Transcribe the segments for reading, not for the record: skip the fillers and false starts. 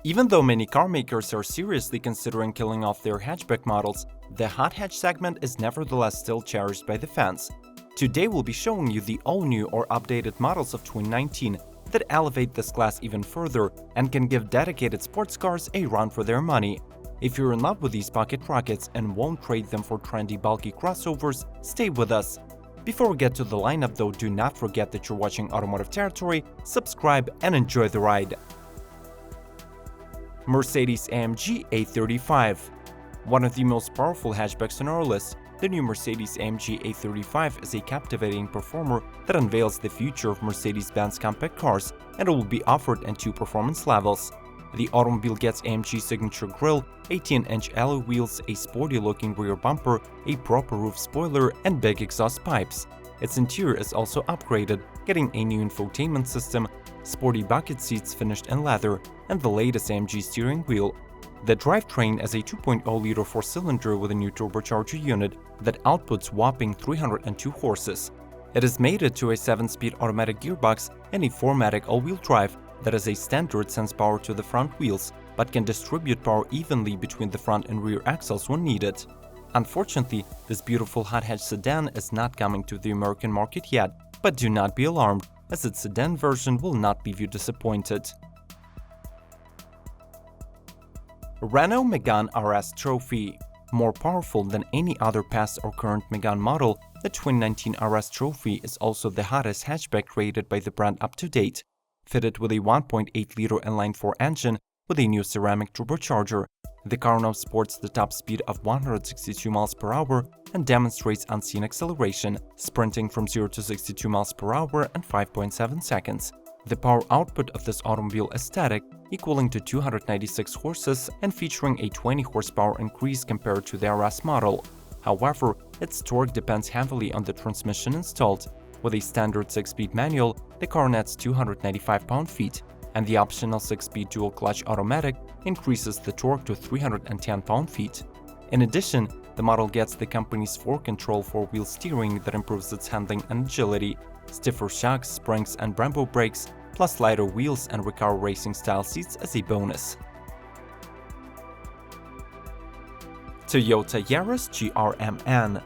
Even though many car makers are seriously considering killing off their hatchback models, the hot hatch segment is nevertheless still cherished by the fans. Today we'll be showing you the all-new or updated models of 2019 that elevate this class even further and can give dedicated sports cars a run for their money. If you're in love with these pocket rockets and won't trade them for trendy bulky crossovers, stay with us. Before we get to the lineup though, do not forget that you're watching Automotive Territory, subscribe and enjoy the ride. Mercedes-AMG A35. One of the most powerful hatchbacks on our list, the new Mercedes-AMG A35 is a captivating performer that unveils the future of Mercedes-Benz compact cars, and it will be offered in two performance levels. The automobile gets AMG signature grille, 18-inch alloy wheels, a sporty-looking rear bumper, a proper roof spoiler, and big exhaust pipes. Its interior is also upgraded, getting a new infotainment system, sporty bucket seats finished in leather, and the latest AMG steering wheel. The drivetrain is a 2.0-liter four-cylinder with a new turbocharger unit that outputs whopping 302 horses. It is mated to a 7-speed automatic gearbox and a 4-matic all-wheel drive that is a standard sends power to the front wheels, but can distribute power evenly between the front and rear axles when needed. Unfortunately, this beautiful hot hatch sedan is not coming to the American market yet, but do not be alarmed, as its sedan version will not leave you disappointed. Renault Megane RS Trophy. More powerful than any other past or current Megane model, the 2019 RS Trophy is also the hottest hatchback rated by the brand up to date. Fitted with a 1.8-liter inline-4 engine with a new ceramic turbocharger, the car now sports the top speed of 162 miles per hour and demonstrates unseen acceleration, sprinting from 0 to 62 miles per hour in 5.7 seconds. The power output of this automobile is static, equaling to 296 horses and featuring a 20 horsepower increase compared to the RS model. However, its torque depends heavily on the transmission installed. With a standard 6-speed manual, the car nets 295 pound-feet, and the optional 6-speed dual-clutch automatic increases the torque to 310 pound-feet. In addition, the model gets the company's 4Control 4-wheel steering that improves its handling and agility, stiffer shocks, springs and Brembo brakes, plus lighter wheels and Recaro racing-style seats as a bonus. Toyota Yaris GRM.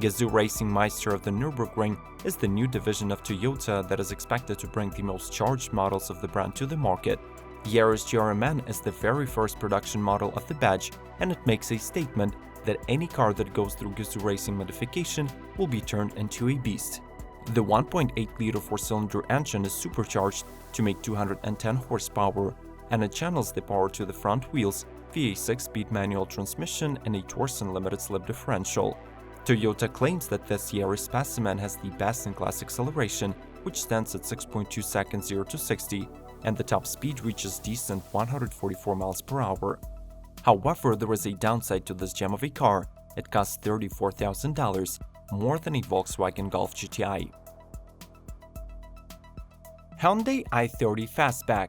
Gazoo Racing Meister of the Nürburgring is the new division of Toyota that is expected to bring the most charged models of the brand to the market. Yaris GRM is the very first production model of the badge, and it makes a statement that any car that goes through Gazoo Racing modification will be turned into a beast. The 1.8-liter four-cylinder engine is supercharged to make 210 horsepower, and it channels the power to the front wheels via a 6-speed manual transmission and a Torsen limited slip differential. Toyota claims that this Yaris specimen has the best-in-class acceleration, which stands at 6.2 seconds 0 to 60, and the top speed reaches decent 144 miles per hour. However, there is a downside to this gem of a car. It costs $34,000, more than a Volkswagen Golf GTI. Hyundai i30 Fastback.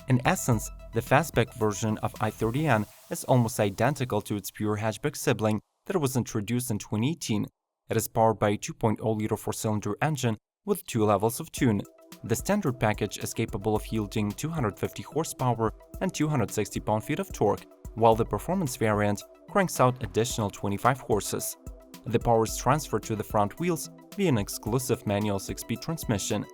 In essence, the Fastback version of i30N is almost identical to its pure hatchback sibling that was introduced in 2018. It is powered by a 2.0-liter four-cylinder engine with 2 levels of tune. The standard package is capable of yielding 250 horsepower and 260 pound-feet of torque, while the performance variant cranks out additional 25 horses. The power is transferred to the front wheels via an exclusive manual 6-speed transmission.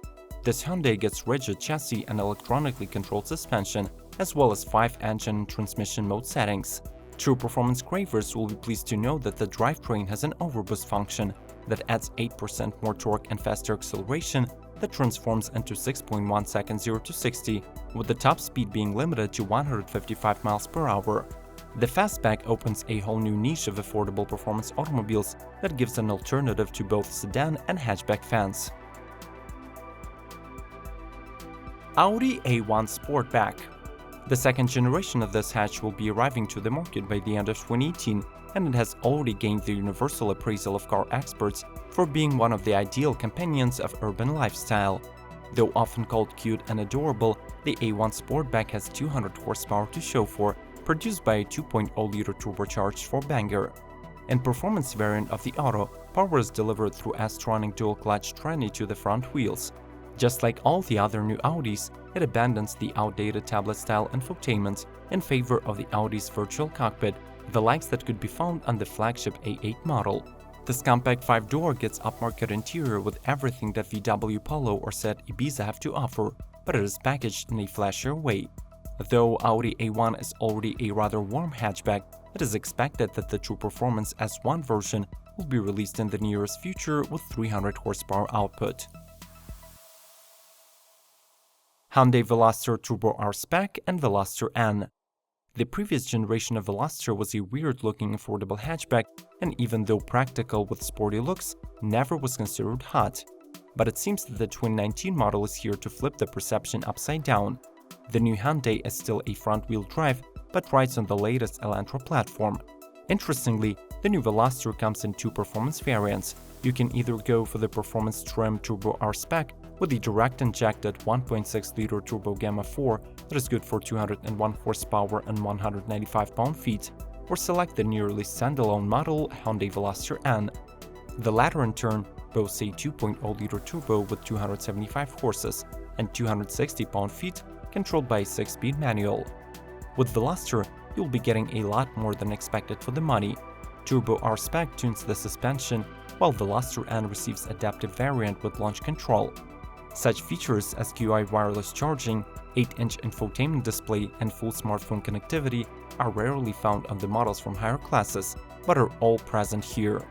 This Hyundai gets rigid chassis and electronically controlled suspension, as well as 5 engine and transmission mode settings. True performance cravers will be pleased to know that the drivetrain has an overboost function that adds 8% more torque and faster acceleration that transforms into 6.1 seconds 0 to 60, with the top speed being limited to 155 miles per hour. The Fastback opens a whole new niche of affordable performance automobiles that gives an alternative to both sedan and hatchback fans. Audi A1 Sportback. The second generation of this hatch will be arriving to the market by the end of 2018, and it has already gained the universal appraisal of car experts for being one of the ideal companions of urban lifestyle. Though often called cute and adorable, the A1 Sportback has 200 horsepower to show for, produced by a 2.0-liter turbocharged four-banger. In performance variant of the Auto, power is delivered through S-tronic dual-clutch tranny to the front wheels. Just like all the other new Audis, it abandons the outdated tablet-style infotainment in favor of the Audi's virtual cockpit, the likes that could be found on the flagship A8 model. This compact 5-door gets upmarket interior with everything that VW Polo or Seat Ibiza have to offer, but it is packaged in a flashier way. Though Audi A1 is already a rather warm hatchback, it is expected that the True Performance S1 version will be released in the nearest future with 300 horsepower output. Hyundai Veloster Turbo R Spec and Veloster N. The previous generation of Veloster was a weird-looking affordable hatchback, and even though practical with sporty looks, never was considered hot. But it seems that the 2019 model is here to flip the perception upside down. The new Hyundai is still a front-wheel drive, but rides on the latest Elantra platform. Interestingly, the new Veloster comes in two performance variants. You can either go for the performance trim Turbo R Spec with the direct-injected 1.6-liter Turbo Gamma 4 that is good for 201 horsepower and 195 pound-feet, or select the nearly standalone model Hyundai Veloster N. The latter in turn boasts a 2.0-liter turbo with 275 horses and 260 pound-feet, controlled by a 6-speed manual. With Veloster, you'll be getting a lot more than expected for the money. Turbo R Spec tunes the suspension, while Veloster N receives adaptive variant with launch control. Such features as QI wireless charging, 8-inch infotainment display, and full smartphone connectivity are rarely found on the models from higher classes, but are all present here.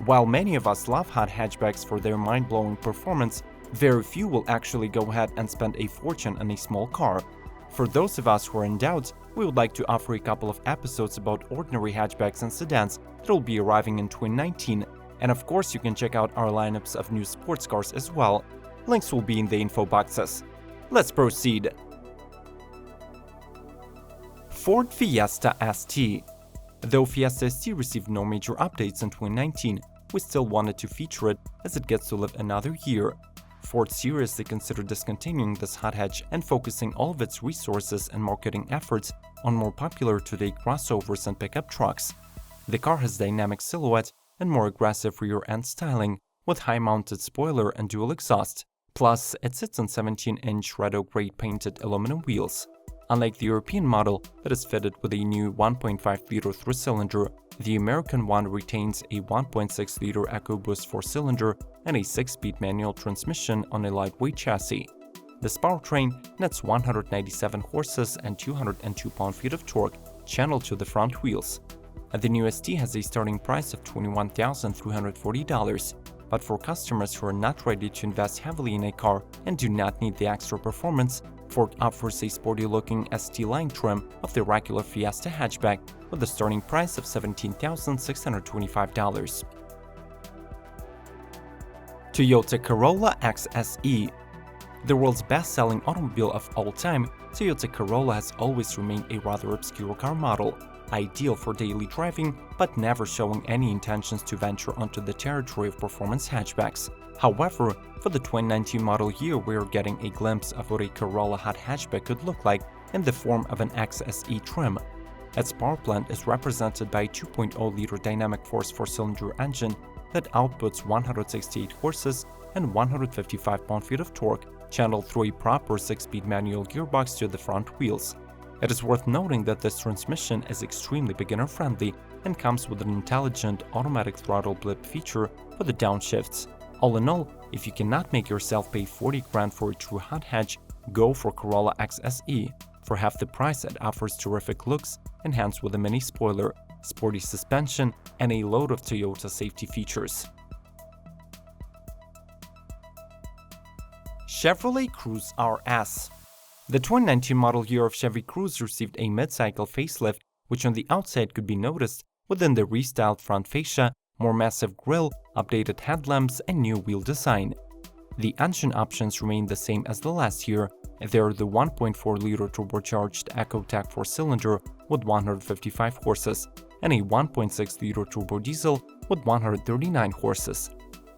While many of us love hot hatchbacks for their mind-blowing performance, very few will actually go ahead and spend a fortune on a small car. For those of us who are in doubt, we would like to offer a couple of episodes about ordinary hatchbacks and sedans that will be arriving in 2019, and of course you can check out our lineups of new sports cars as well. Links will be in the info boxes. Let's proceed. Ford Fiesta ST. Though Fiesta ST received no major updates in 2019, we still wanted to feature it as it gets to live another year. Ford seriously considered discontinuing this hot hatch and focusing all of its resources and marketing efforts on more popular today crossovers and pickup trucks. The car has dynamic silhouette and more aggressive rear-end styling, with high-mounted spoiler and dual exhaust. Plus, it sits on 17-inch red oak gray painted aluminum wheels. Unlike the European model that is fitted with a new 1.5-liter three-cylinder, the American one retains a 1.6-liter EcoBoost 4-cylinder and a 6-speed manual transmission on a lightweight chassis. This powertrain nets 197 horses and 202 pound-feet of torque, channeled to the front wheels. The new ST has a starting price of $21,340, but for customers who are not ready to invest heavily in a car and do not need the extra performance, Ford offers a sporty-looking ST line trim of the regular Fiesta hatchback with a starting price of $17,625. Toyota Corolla XSE. The world's best-selling automobile of all time, Toyota Corolla has always remained a rather obscure car model, ideal for daily driving but never showing any intentions to venture onto the territory of performance hatchbacks. However, for the 2019 model year, we are getting a glimpse of what a Corolla hot hatchback could look like in the form of an XSE trim. Its power plant is represented by a 2.0-liter dynamic force 4-cylinder engine that outputs 168 horses and 155 pound-feet of torque, channeled through a proper 6-speed manual gearbox to the front wheels. It is worth noting that this transmission is extremely beginner-friendly and comes with an intelligent automatic throttle blip feature for the downshifts. All in all, if you cannot make yourself pay 40 grand for a true hot hatch, go for Corolla XSE. For half the price, it offers terrific looks, enhanced with a mini spoiler, sporty suspension, and a load of Toyota safety features. Chevrolet Cruze RS. The 2019 model year of Chevy Cruze received a mid-cycle facelift, which on the outside could be noticed within the restyled front fascia, more massive grille, updated headlamps, and new wheel design. The engine options remain the same as the last year. They are the 1.4-liter turbocharged EcoTec 4-cylinder with 155 horses and a 1.6-liter turbo diesel with 139 horses.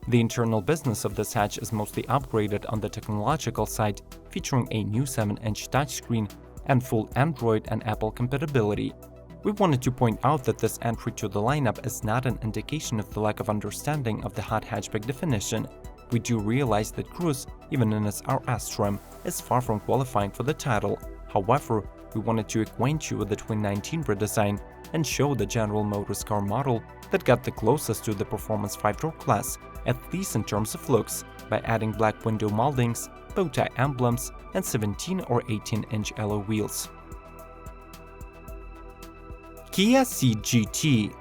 The internal business of this hatch is mostly upgraded on the technological side, featuring a new 7-inch touchscreen and full Android and Apple compatibility. We wanted to point out that this entry to the lineup is not an indication of the lack of understanding of the hot hatchback definition. We do realize that Cruise, even in its RS trim, is far from qualifying for the title. However, we wanted to acquaint you with the 2019 redesign and show the General Motors car model that got the closest to the performance 5-door class, at least in terms of looks, by adding black window moldings, bow-tie emblems, and 17 or 18-inch alloy wheels. Kia Ceed GT.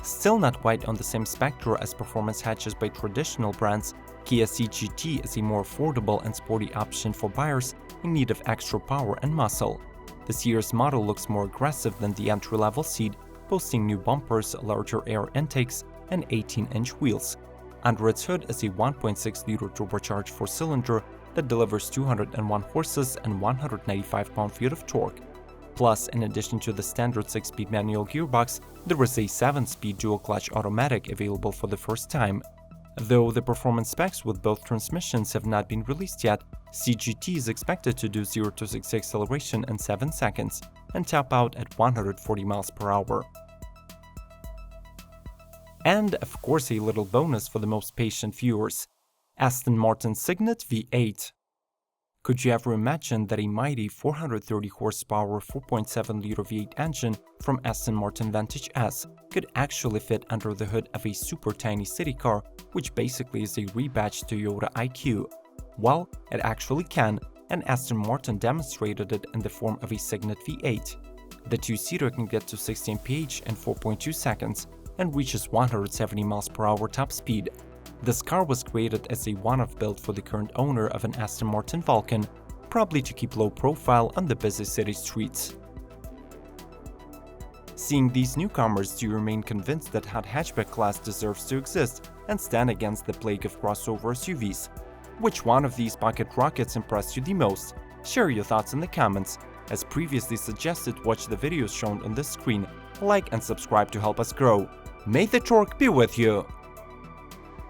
Still not quite on the same spectrum as performance hatches by traditional brands, Kia Ceed GT is a more affordable and sporty option for buyers in need of extra power and muscle. This year's model looks more aggressive than the entry-level Ceed, boasting new bumpers, larger air intakes, and 18-inch wheels. Under its hood is a 1.6-liter turbocharged 4-cylinder that delivers 201 horses and 195 pound-feet of torque. Plus, in addition to the standard 6-speed manual gearbox, there is a 7-speed dual-clutch automatic available for the first time. Though the performance specs with both transmissions have not been released yet, Ceed GT is expected to do 0 to 60 acceleration in 7 seconds and top out at 140 miles per hour. And of course a little bonus for the most patient viewers: Aston Martin Cygnet V8. Could you ever imagine that a mighty 430 horsepower 4.7-liter V8 engine from Aston Martin Vantage S could actually fit under the hood of a super tiny city car, which basically is a rebadged Toyota IQ? Well, it actually can, and Aston Martin demonstrated it in the form of a Cygnet V8. The two-seater can get to 16 mph in 4.2 seconds and reaches 170 miles per hour top speed. This car was created as a one-off build for the current owner of an Aston Martin Vulcan, probably to keep low profile on the busy city streets. Seeing these newcomers, do you remain convinced that hot hatchback class deserves to exist and stand against the plague of crossover SUVs? Which one of these bucket rockets impressed you the most? Share your thoughts in the comments. As previously suggested, watch the videos shown on this screen, like and subscribe to help us grow. May the torque be with you!